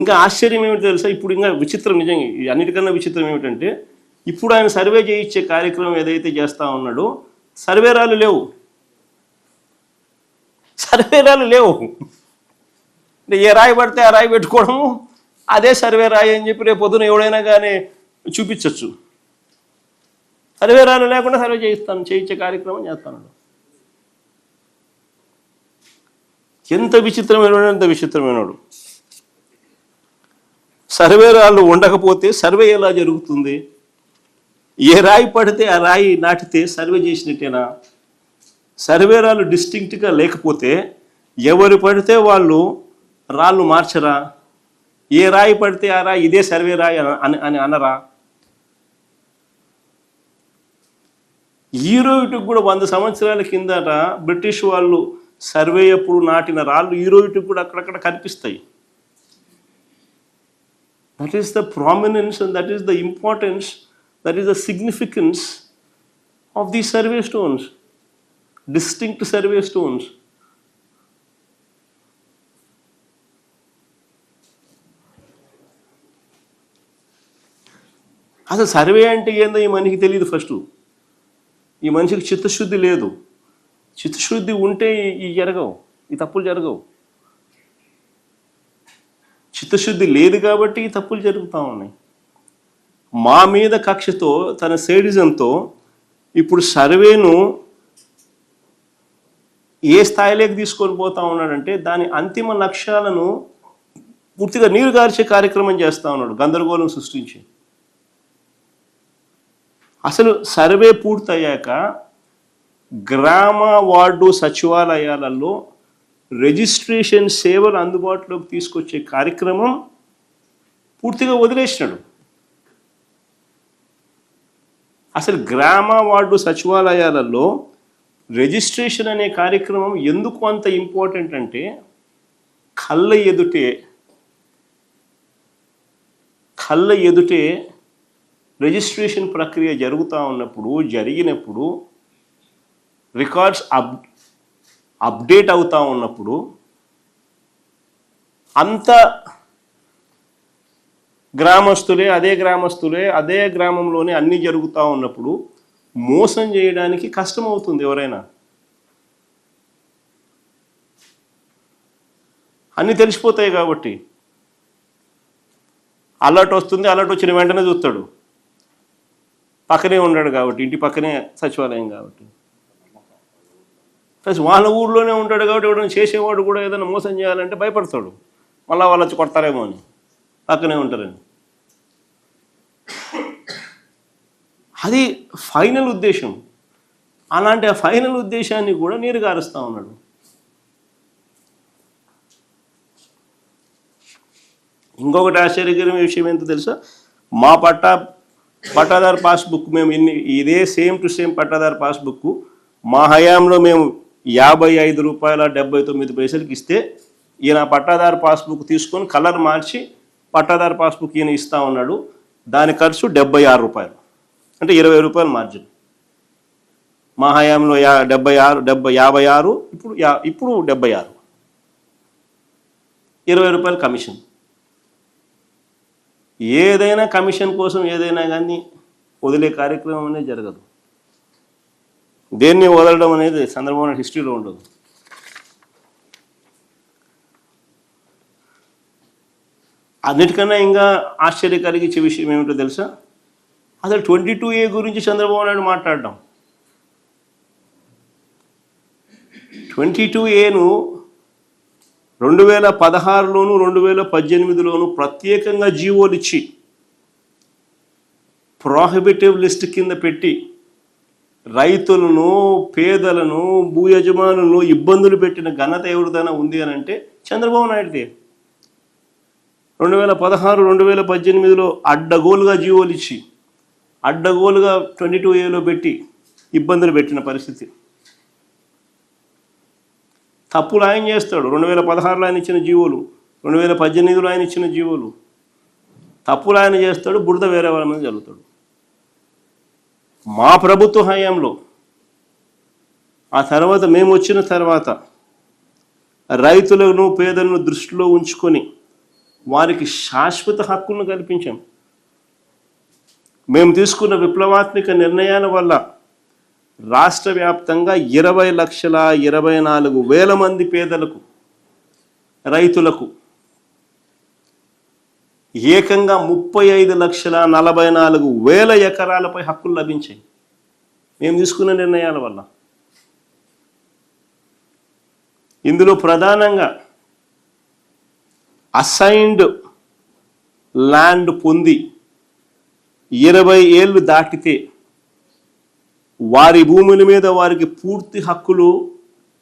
ఇంకా ఆశ్చర్యం ఏమిటి తెలుసా, ఇప్పుడు ఇంకా విచిత్రం, నిజంగా అన్నిటికన్నా విచిత్రం ఏమిటంటే ఇప్పుడు ఆయన సర్వే చేయించే కార్యక్రమం ఏదైతే చేస్తూ ఉన్నాడో సర్వేరాలు లేవు. సర్వేరాలు లేవు. అంటే ఏ రాయి పడితే ఆ రాయి పెట్టుకోవడము, అదే సర్వే రాయి అని చెప్పి రేపు పొద్దున ఎవడైనా కానీ చూపించవచ్చు. సర్వేరాలు లేకుండా సర్వే చేయించే కార్యక్రమం చేస్తాను. ఎంత విచిత్రమైనవాడు, ఎంత విచిత్రమైనవాడు. సర్వేరాళ్ళు ఉండకపోతే సర్వే ఎలా జరుగుతుంది? ఏ రాయి పడితే ఆ రాయి నాటితే సర్వే చేసినట్టేనా? సర్వేరాళ్ళు డిస్టింక్ట్గా లేకపోతే ఎవరు పడితే వాళ్ళు రాళ్ళు మార్చరా? ఏ రాయి పడితే ఆ రాయి ఇదే సర్వే రాయి అని అనరా? ఈ రోజుకి కూడా 100 సంవత్సరాల కిందట బ్రిటిష్ వాళ్ళు సర్వే అప్పుడు నాటిన రాళ్ళు ఈ రోజుకి కూడా అక్కడక్కడ కనిపిస్తాయి. That is the prominence and that is the importance, that is the significance of the survey stones, distinct survey stones. అసలు సర్వే అంటే ఏందో ఈ మనిషికి తెలియదు. ఫస్ట్ ఈ మనిషికి చిత్తశుద్ధి లేదు. చిత్తశుద్ధి ఉంటే ఈ జరగవు, ఈ తప్పులు జరగవు. చిత్తశుద్ధి లేదు కాబట్టి ఈ తప్పులు జరుగుతూ ఉన్నాయి. మా మీద కక్షతో, తన సేడిజంతో ఇప్పుడు సర్వేను ఏ స్థాయిలోకి తీసుకొని పోతా ఉన్నాడంటే దాని అంతిమ లక్ష్యాలను పూర్తిగా నీరుగార్చే కార్యక్రమం చేస్తూ ఉన్నాడు, గందరగోళం సృష్టించి. అసలు సర్వే పూర్తయ్యాక గ్రామ వార్డు సచివాలయాలలో రిజిస్ట్రేషన్ సేవలు అందుబాటులోకి తీసుకొచ్చే కార్యక్రమం పూర్తిగా వదిలేసినాడు. అసలు గ్రామ వార్డు సచివాలయాలలో రిజిస్ట్రేషన్ అనే కార్యక్రమం ఎందుకు అంత ఇంపార్టెంట్ అంటే కళ్ళ ఎదుటే రిజిస్ట్రేషన్ ప్రక్రియ జరిగినప్పుడు రికార్డ్స్ అప్డేట్ అవుతూ ఉన్నప్పుడు అంత గ్రామస్తులే అదే గ్రామంలోనే అన్నీ జరుగుతూ ఉన్నప్పుడు మోసం చేయడానికి కష్టమవుతుంది. ఎవరైనా అన్నీ తెలిసిపోతాయి కాబట్టి అలర్ట్ వస్తుంది. అలర్ట్ వచ్చిన వెంటనే చూస్తాడు, పక్కనే ఉన్నాడు కాబట్టి, ఇంటి పక్కనే సచివాలయం కాబట్టి, ప్లస్ వాళ్ళ ఊర్లోనే ఉంటాడు కాబట్టి ఎవరైనా చేసేవాడు కూడా ఏదైనా మోసం చేయాలంటే భయపడతాడు, మళ్ళీ వాళ్ళు వచ్చి కొడతారేమో అని, పక్కనే ఉంటారని. అది ఫైనల్ ఉద్దేశం. అలాంటి ఆ ఫైనల్ ఉద్దేశాన్ని కూడా నీరుగారుస్తూ ఉన్నాడు. ఇంకొకటి ఆశ్చర్యకరమైన విషయం ఏంటో తెలుసా, మా పట్టాదారు పాస్బుక్ మేము ఇదే సేమ్ టు సేమ్ పట్టాదారు పాస్బుక్ మా హయాంలో మేము ₹55.79 ఇస్తే ఈయన పట్టాదారు పాస్బుక్ తీసుకొని కలర్ మార్చి పట్టాదారు పాస్బుక్ ఈయన ఇస్తూ ఉన్నాడు. దాని ఖర్చు ₹76, అంటే ₹20 మార్జిన్. మా హయాంలో 56, ఇప్పుడు 76, ₹20 కమిషన్. ఏదైనా కమిషన్ కోసం ఏదైనా కానీ వదిలే కార్యక్రమం అనేది జరగదు. దేన్ని వదలడం అనేది చంద్రబాబు నాయుడు హిస్టరీలో ఉండదు. అన్నిటికన్నా ఇంకా ఆశ్చర్య కలిగించే విషయం ఏమిటో తెలుసా, అసలు 22A గురించి చంద్రబాబు నాయుడు మాట్లాడడం. 22Aను 2016లోను 2018లోను ప్రత్యేకంగా జీవోలు ఇచ్చి ప్రోహిబిటివ్ లిస్ట్ కింద పెట్టి రైతులను, పేదలను, భూ యజమానులను ఇబ్బందులు పెట్టిన ఘనత ఎవరిదైనా ఉంది అని అంటే చంద్రబాబు నాయుడుదే. 2016, 2018లో అడ్డగోలుగా జీవోలు ఇచ్చి అడ్డగోలుగా 22Aలో పెట్టి ఇబ్బందులు పెట్టిన పరిస్థితి. తప్పులు ఆయన చేస్తాడు. 2016లో ఆయన ఇచ్చిన జీవోలు, 2018లో ఆయన ఇచ్చిన జీవోలు, తప్పులు ఆయన చేస్తాడు, బురద వేరే వాళ్ళ మీద జరుగుతాడు. మా ప్రభుత్వ హయాంలో ఆ తర్వాత మేము వచ్చిన తర్వాత రైతులను, పేదలను దృష్టిలో ఉంచుకొని వారికి శాశ్వత హక్కులను కల్పించాం. మేము తీసుకున్న విప్లవాత్మక నిర్ణయాల వల్ల రాష్ట్ర వ్యాప్తంగా 20,24,000 మంది పేదలకు, రైతులకు ఏకంగా 35,44,000 ఎకరాలపై హక్కులు లభించాయి మేము తీసుకున్న నిర్ణయాల వల్ల. ఇందులో ప్రధానంగా అసైన్డ్ ల్యాండ్ పొంది 20 ఏళ్ళు దాటితే వారి భూముల మీద వారికి పూర్తి హక్కులు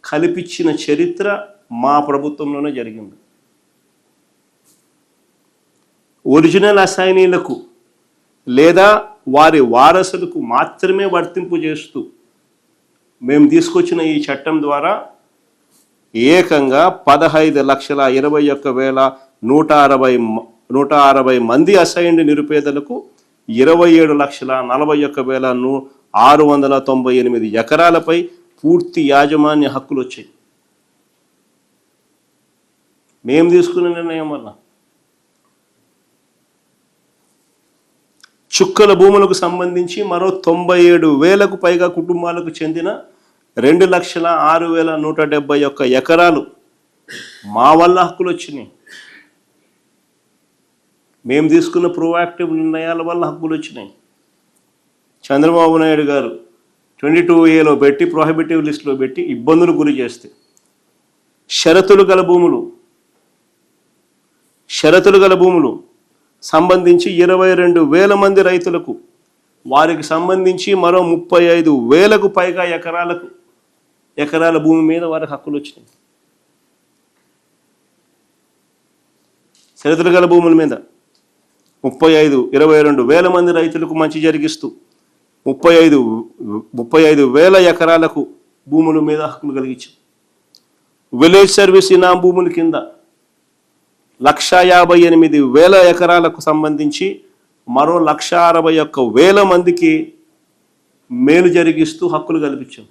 కల్పించిన చరిత్ర మా ప్రభుత్వంలోనే జరిగింది. ఒరిజినల్ అసైనీలకు లేదా వారి వారసులకు మాత్రమే వర్తింపు చేస్తూ మేము తీసుకొచ్చిన ఈ చట్టం ద్వారా ఏకంగా 15,21,160 మంది అసైన్డ్ నిరుపేదలకు 27,41,698 ఎకరాలపై పూర్తి యాజమాన్య హక్కులు వచ్చాయి మేము తీసుకున్న నిర్ణయం వల్ల. చుక్కల భూములకు సంబంధించి మరో 97,000కు పైగా కుటుంబాలకు చెందిన 2,06,171 ఎకరాలు మా వల్ల హక్కులు వచ్చినాయి. మేము తీసుకున్న ప్రోయాక్టివ్ నిర్ణయాల వల్ల హక్కులు వచ్చినాయి. చంద్రబాబు నాయుడు గారు 22A పెట్టి ప్రొహిబిటివ్ లిస్టులో పెట్టి ఇబ్బందులు గురి చేస్తే షరతులు గల భూములు సంబంధించి 22,000 మంది రైతులకు, వారికి సంబంధించి మరో 35,000కు పైగా ఎకరాల భూమి మీద వారికి హక్కులు వచ్చినాయి. షరతులు గల భూముల మీద 22,000 మంది రైతులకు మంచి జరిగిస్తూ 35,000 ఎకరాలకు భూముల మీద హక్కులు కలిగించాం. విలేజ్ సర్వీస్ ఇనాం భూముల కింద 1,58,000 ఎకరాలకు సంబంధించి మరో 1,61,000 మందికి మేలు జరిగిస్తూ హక్కులు కల్పించాం.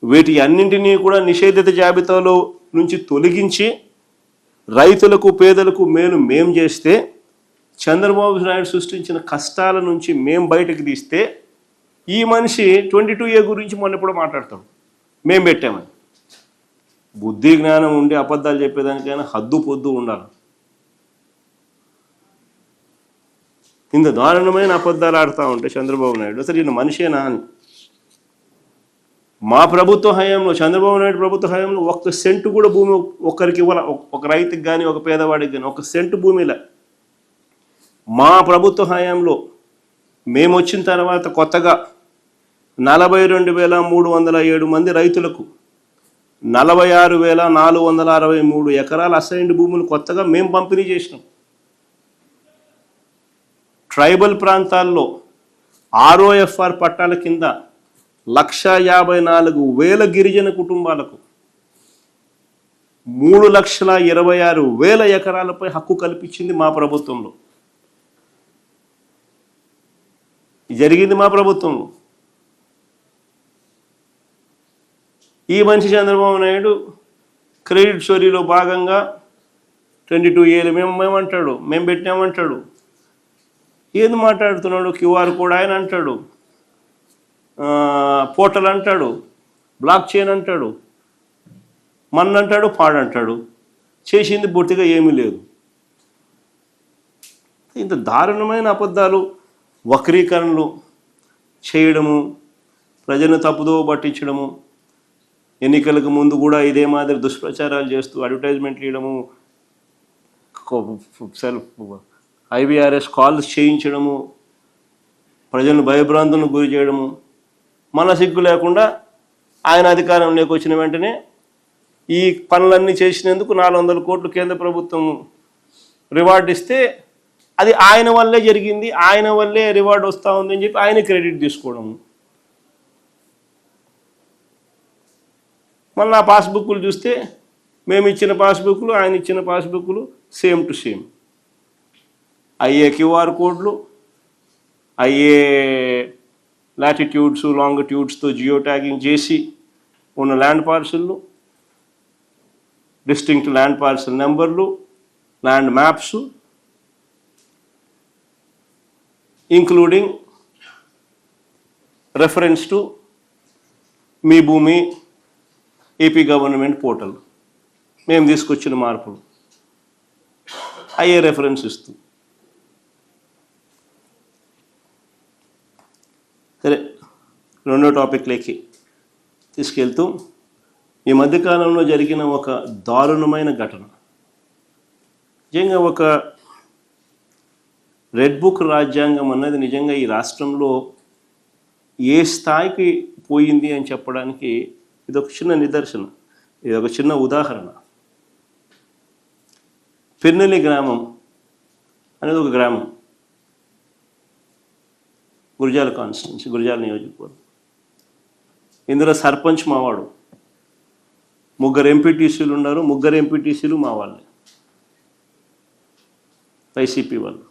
వీటి అన్నింటినీ కూడా నిషేధిత జాబితాలో నుంచి తొలగించి రైతులకు, పేదలకు మేలు మేం చేస్తే, చంద్రబాబు నాయుడు సృష్టించిన కష్టాల నుంచి మేం బయటకు తీస్తే, ఈ మనిషి 22A గురించి మొన్న ఎప్పుడో మాట్లాడతాడు మేం పెట్టామని. బుద్ధి జ్ఞానం ఉండి అబద్ధాలు చెప్పేదానికైనా హద్దు పొద్దు ఉండాలి. ఇంత దారుణమైన అబద్ధాలు ఆడుతూ ఉంటే చంద్రబాబు నాయుడు అసలు ఈయన మనిషేనా అని. మా ప్రభుత్వ హయాంలో, చంద్రబాబు నాయుడు ప్రభుత్వ హయాంలో 1 సెంటు కూడా భూమి ఒక్కరికి ఇవ్వాల, ఒక రైతుకి కానీ ఒక పేదవాడికి కానీ 1 సెంటు భూమిలా. మా ప్రభుత్వ హయాంలో మేము వచ్చిన తర్వాత కొత్తగా 42,307 మంది రైతులకు 46,463 ఎకరాల అసైన్డ్ భూములు కొత్తగా మేము పంపిణీ చేసినాం. ట్రైబల్ ప్రాంతాల్లో ROFR పట్టాల కింద 1,54,000 గిరిజన కుటుంబాలకు 3,26,000 ఎకరాలపై హక్కు కల్పించింది మా ప్రభుత్వంలో. జరిగింది మా ప్రభుత్వంలో. ఈ మనిషి చంద్రబాబు నాయుడు క్రెడిట్ స్టోరీలో భాగంగా 22A మేమంటాడు, మేము పెట్టినామంటాడు. ఏది మాట్లాడుతున్నాడు? QR కోడ్ ఆయన అంటాడు, పోర్టల్ అంటాడు, బ్లాక్ చైన్ అంటాడు, మన్నంటాడు, పాడంటాడు. చేసింది బొత్తిగా ఏమీ లేదు. ఇంత దారుణమైన అబద్ధాలు, వక్రీకరణలు చేయడము, ప్రజలను తప్పుదో పట్టించడము, ఎన్నికలకు ముందు కూడా ఇదే మాదిరి దుష్ప్రచారాలు చేస్తూ అడ్వర్టైజ్మెంట్లు ఇవ్వడము, IVRS కాల్స్ చేయించడము, ప్రజలను భయభ్రాంతులను గురి చేయడము, మన సిగ్గు లేకుండా ఆయన అధికారంలోకి వచ్చిన వెంటనే ఈ పనులన్నీ చేసినందుకు 400 కోట్లు కేంద్ర ప్రభుత్వం రివార్డు ఇస్తే అది ఆయన వల్లే జరిగింది, ఆయన వల్లే రివార్డు వస్తూ ఉంది అని చెప్పి ఆయన క్రెడిట్ తీసుకోవడము. మళ్ళీ ఆ పాస్బుక్లు చూస్తే మేము ఇచ్చిన పాస్బుక్లు, ఆయన ఇచ్చిన పాస్బుక్లు సేమ్ టు సేమ్. అయ్యే QR కోడ్లు, అయ్యే లాటిట్యూడ్స్, లాంగిట్యూడ్స్తో జియో ట్యాగింగ్ చేసి ఉన్న ల్యాండ్ పార్సిల్లు, డిస్టింక్ట్ ల్యాండ్ పార్సల్ నెంబర్లు, land maps, including reference to Mee Bhoomi AP government portal, మేము తీసుకొచ్చిన మార్పులు అయ్యే రెఫరెన్స్ ఇస్తూ. సరే, రెండో టాపిక్లోకి తీసుకెళ్తూ, ఈ మధ్యకాలంలో జరిగిన ఒక దారుణమైన ఘటన, నిజంగా ఒక రెడ్ బుక్ రాజ్యాంగం అన్నది నిజంగా ఈ రాష్ట్రంలో ఏ స్థాయికి పోయింది అని చెప్పడానికి ఇదొక చిన్న నిదర్శనం, ఇదొక చిన్న ఉదాహరణ. పెన్నెల్లి గ్రామం అనేది ఒక గ్రామం, గురజాల కాన్స్టిట్యున్సీ, గురజాల నియోజకవర్గం. ఇందులో సర్పంచ్ మావాడు, 3 ఎంపీటీసీలు ఉన్నారు, 3 ఎంపీటీసీలు మా వాళ్ళే, వైసీపీ వాళ్ళు.